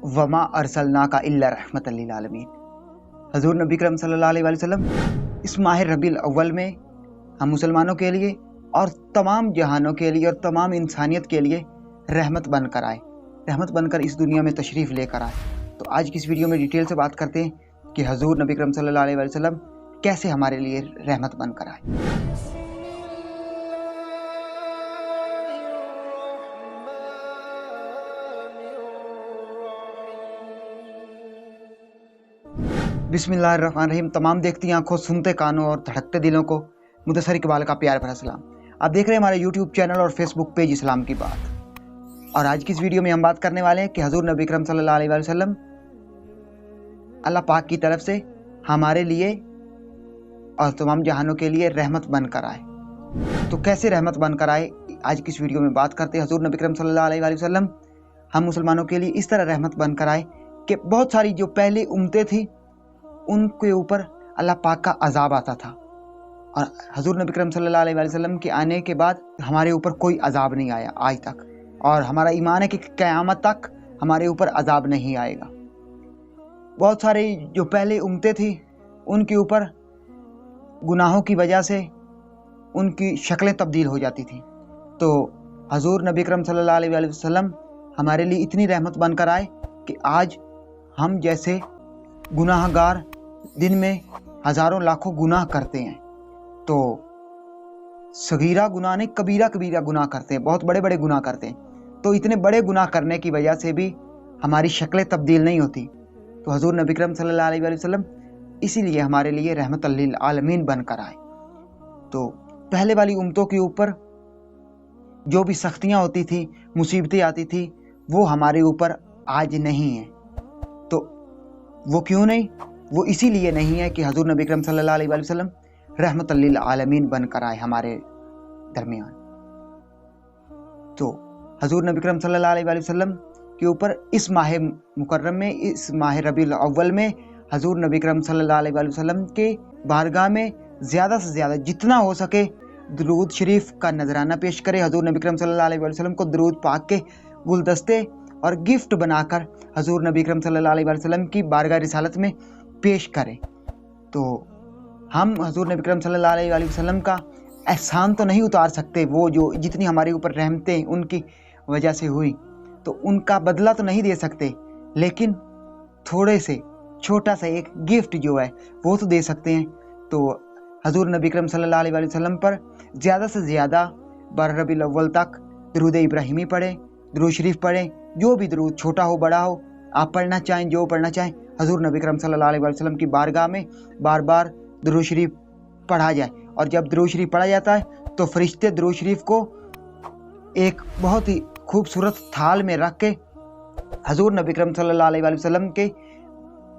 वमा अरसलना का इल्ला रहमतल लिल आलमीन। हजूर नबी करम सल्लल्लाहु अलैहि वसल्लम इस माह रबीउल अव्वल में हम मुसलमानों के लिए और तमाम जहानों के लिए और तमाम इंसानियत के लिए रहमत बनकर आए, रहमत बनकर इस दुनिया में तशरीफ़ लेकर आए। तो आज की इस वीडियो में डिटेल से बात करते हैं कि हजूर नबी करम सल्लल्लाहु अलैहि वसल्लम कैसे हमारे लिए रहमत बनकर आए। बिस्मिल्लाहिर्रहमानिर्रहीम। तमाम देखती आंखों, सुनते कानों और धड़कते दिलों को मुदस्सर इकबाल का प्यार भरा सलाम। आप देख रहे हैं हमारे यूट्यूब चैनल और फेसबुक पेज इस्लाम की बात। और आज की इस वीडियो में हम बात करने वाले हैं कि हजूर नबी करम सल्लल्लाहु अलैहि वसल्लम अल्लाह पाक की तरफ से हमारे लिए और तमाम जहानों के लिए रहमत बनकर आए। तो कैसे रहमत बनकर आए, आज की इस वीडियो में बात करते हैं। हजूर नबी करम सल्लल्लाहु अलैहि वसल्लम हम मुसलमानों के लिए इस तरह रहमत बनकर आए कि बहुत सारी जो पहली उम्मतें थी उनके ऊपर अल्लाह पाक का अजाब आता था, और हजूर नबी करम सल्लल्लाहु अलैहि वसल्लम के आने के बाद हमारे ऊपर कोई अजाब नहीं आया आज तक, और हमारा ईमान है कि क़यामत तक हमारे ऊपर अजाब नहीं आएगा। बहुत सारे जो पहले उम्मतें थी उनके ऊपर गुनाहों की वजह से उनकी शक्लें तब्दील हो जाती थी। तो हजूर नबी करम सल्लल्लाहु अलैहि वसल्लम हमारे लिए इतनी रहमत बनकर आए कि आज हम जैसे गुनाहगार दिन में हज़ारों लाखों गुनाह करते हैं, तो सगीरा गुनाह नहीं कबीरा कबीरा गुनाह करते हैं, बहुत बड़े बड़े गुनाह करते हैं। तो इतने बड़े गुनाह करने की वजह से भी हमारी शक्लें तब्दील नहीं होती। तो हजूर नबी करम सल्लल्लाहु अलैहि वसल्लम इसीलिए हमारे लिए रहमतल लिल आलमीन बनकर आए। तो पहले वाली उम्मतों के ऊपर जो भी सख्तियाँ होती थी, मुसीबतें आती थी, वो हमारे ऊपर आज नहीं है। तो वो क्यों नहीं? वो इसीलिए नहीं है कि हजूर नबी करम सल्लल्लाहु अलैहि वसल्लम रहमतल लिल आलमीन बनकर आए हमारे दरमियान। तो हजूर नबी करम सल्लल्लाहु अलैहि वसल्लम के ऊपर इस माह मुकर्रम में, इस माह रबीउल अव्वल में हजूर नबी करम सल्लल्लाहु अलैहि वसल्लम के बारगाह में ज़्यादा से ज़्यादा जितना हो सके दरूद शरीफ का नजराना पेश करें। हजूर नबी करम सल्लल्लाहु अलैहि वसल्लम को दरूद पाक के गुलदस्ते और गिफ्ट बनाकर हजूर नबी करम सल्लल्लाहु अलैहि वसल्लम की बारगाह रिसालत में पेश करें। तो हम हजूर नबी करम सल्लल्लाहु अलैहि वसल्लम का एहसान तो नहीं उतार सकते, वो जो जितनी हमारे ऊपर रहमतें उनकी वजह से हुई, तो उनका बदला तो नहीं दे सकते, लेकिन थोड़े से छोटा सा एक गिफ्ट जो है वो तो दे सकते हैं। तो हजूर नबी करम सल्लल्लाहु अलैहि वसल्लम पर ज़्यादा से ज़्यादा बारह रबीउल अव्वल तक दरूद इब्राहिमी पढ़ें, दरूद शरीफ पढ़ें, जो भी दरूद छोटा हो बड़ा हो आप पढ़ना चाहें, जो पढ़ना चाहें, हजूर नबी करम सल्लल्लाहु अलैहि वसल्लम की बारगाह में बार बार दरूद शरीफ पढ़ा जाए। और जब दरूद शरीफ पढ़ा जाता है तो फरिश्ते दरूद शरीफ को एक बहुत ही खूबसूरत थाल में रख के हजूर नबी करम सल्लल्लाहु अलैहि वसल्लम के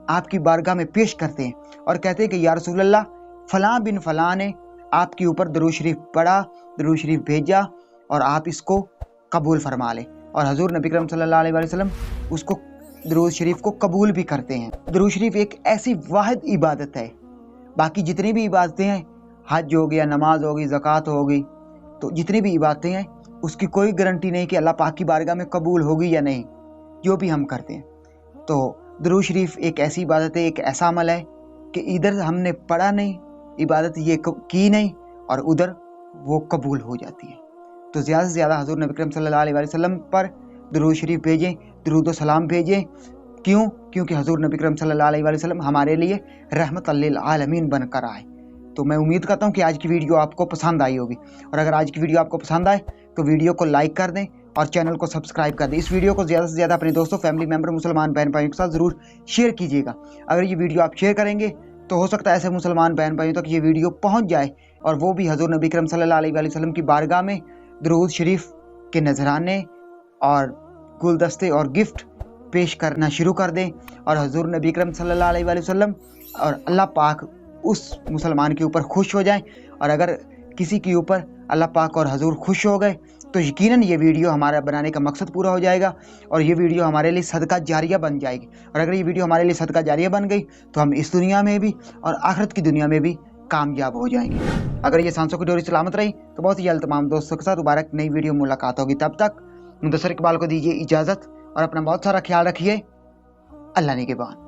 आपकी बारगाह में पेश करते हैं और कहते हैं कि या रसूल अल्लाह, फ़लाँ बिन फ़लाँ ने आपके ऊपर दरूद शरीफ पढ़ा, दरूद शरीफ भेजा, और आप इसको कबूल फरमा लें। और हजूर नबी करम सल्लल्लाहु अलैहि वसल्लम उसको दरूद शरीफ को कबूल भी करते हैं। दरूद शरीफ एक ऐसी वाहिद इबादत है, बाकी जितनी भी इबादतें हैं, हज हो गया, नमाज हो गई, ज़कात हो गई, तो जितनी भी इबादतें हैं उसकी कोई गारंटी नहीं कि अल्लाह पाक की बारगाह में कबूल होगी या नहीं, जो भी हम करते हैं। तो दरूद शरीफ एक ऐसी इबादत है, एक ऐसा अमल है कि इधर हमने पढ़ा नहीं, इबादत ये की नहीं, और उधर वो कबूल हो जाती है। तो ज़्यादा से ज़्यादा हजूर नबी करम सल्लल्लाहु अलैहि वसल्लम पर दरूद शरीफ भेजें, दरूद व सलाम भेजें। क्यों? क्योंकि हजूर नबी करम सल्लल्लाहु अलैहि वसल्लम हमारे लिए रहमतल लिल आलमीन बनकर आए। तो मैं उम्मीद करता हूँ कि आज की वीडियो आपको पसंद आई होगी, और अगर आज की वीडियो आपको पसंद आए तो वीडियो को लाइक कर दें और चैनल को सब्सक्राइब कर दें। इस वीडियो को ज़्यादा से ज़्यादा अपने दोस्तों, फैमिली मेम्बर, मुसलमान बहन भाइयों के साथ ज़रूर शेयर कीजिएगा। अगर ये वीडियो आप शेयर करेंगे तो हो सकता है ऐसे मुसलमान बहन भाइयों तक ये वीडियो पहुँच जाए और वो भी हजूर नबी करम सल्लल्लाहु अलैहि वसल्लम की बारगाह में दरूद शरीफ के नजराने और गुलदस्ते और गिफ्ट पेश करना शुरू कर दें, और हजूर नबी करम सल्लल्लाहु अलैहि वसल्लम और अल्लाह पाक उस मुसलमान के ऊपर खुश हो जाएं। और अगर किसी के ऊपर अल्लाह पाक और हजूर खुश हो गए तो यकीनन ये वीडियो हमारा बनाने का मकसद पूरा हो जाएगा, और ये वीडियो हमारे लिए सदका जारिया बन जाएगी। और अगर ये वीडियो हमारे लिए सदका जारिया बन गई तो हम इस दुनिया में भी और आखिरत की दुनिया में भी कामयाब हो जाएंगे। अगर ये सांसों की डोरी सलामत रही तो बहुत ही जल्द तमाम दोस्तों के साथ मुबारक नई वीडियो मुलाकात होगी। तब तक मुदस्सर इकबाल को दीजिए इजाज़त और अपना बहुत सारा ख्याल रखिए। اللہ نگہبان۔